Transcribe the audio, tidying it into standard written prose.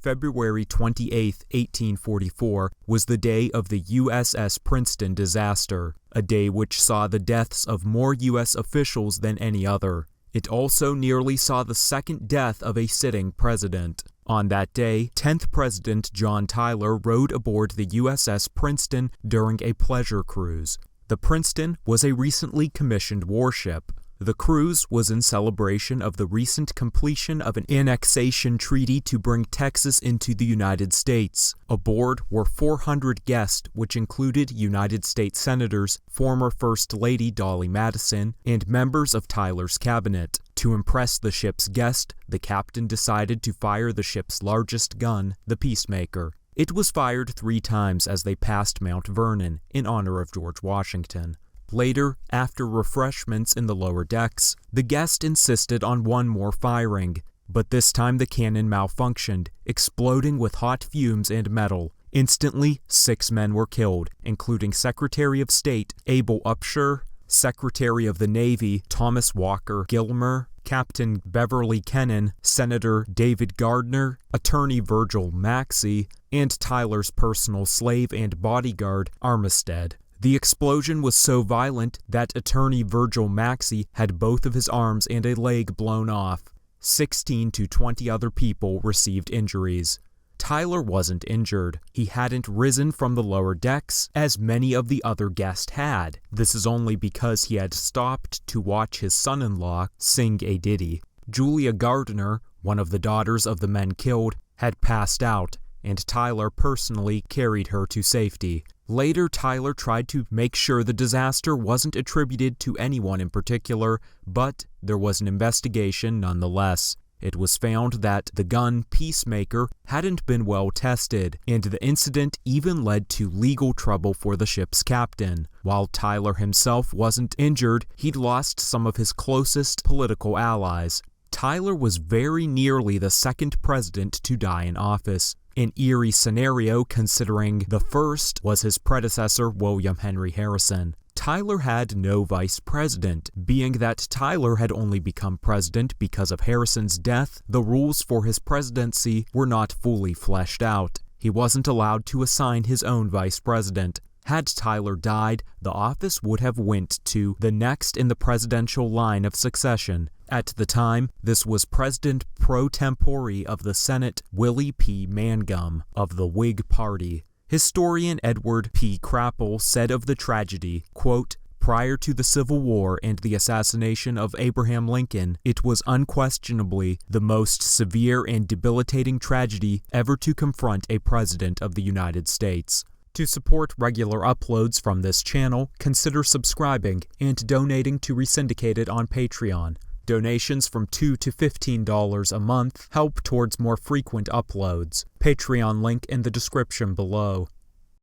February 28, 1844, was the day of the USS Princeton disaster, a day which saw the deaths of more U.S. officials than any other. It also nearly saw the second death of a sitting president. On that day, 10th President John Tyler rode aboard the USS Princeton during a pleasure cruise. The Princeton was a recently commissioned warship. The cruise was in celebration of the recent completion of an annexation treaty to bring Texas into the United States. Aboard were 400 guests, which included United States Senators, former First Lady Dolly Madison, and members of Tyler's cabinet. To impress the ship's guest, the captain decided to fire the ship's largest gun, the Peacemaker. It was fired 3 times as they passed Mount Vernon, in honor of George Washington. Later, after refreshments in the lower decks, the guest insisted on one more firing, but this time the cannon malfunctioned, exploding with hot fumes and metal. Instantly, 6 men were killed, including Secretary of State Abel Upshur, Secretary of the Navy Thomas Walker Gilmer, Captain Beverley Kennon, Senator David Gardiner, Attorney Virgil Maxcy, and Tyler's personal slave and bodyguard Armistead. The explosion was so violent that Attorney Virgil Maxcy had both of his arms and a leg blown off. 16 to 20 other people received injuries. Tyler wasn't injured. He hadn't risen from the lower decks, as many of the other guests had. This is only because he had stopped to watch his son-in-law sing a ditty. Julia Gardiner, one of the daughters of the men killed, had passed out, and Tyler personally carried her to safety. Later, Tyler tried to make sure the disaster wasn't attributed to anyone in particular, but there was an investigation nonetheless. It was found that the gun Peacemaker hadn't been well tested, and the incident even led to legal trouble for the ship's captain. While Tyler himself wasn't injured, he'd lost some of his closest political allies. Tyler was very nearly the second president to die in office. An eerie scenario considering the first was his predecessor, William Henry Harrison. Tyler had no vice president. Being that Tyler had only become president because of Harrison's death, the rules for his presidency were not fully fleshed out. He wasn't allowed to assign his own vice president. Had Tyler died, the office would have went to the next in the presidential line of succession. At the time, this was President pro tempore of the Senate, Willie P. Mangum, of the Whig Party. Historian Edward P. Crapple said of the tragedy, quote, "Prior to the Civil War and the assassination of Abraham Lincoln, it was unquestionably the most severe and debilitating tragedy ever to confront a president of the United States." To support regular uploads from this channel, consider subscribing and donating to Resyndicated on Patreon. Donations from $2 to $15 a month help towards more frequent uploads. Patreon link in the description below.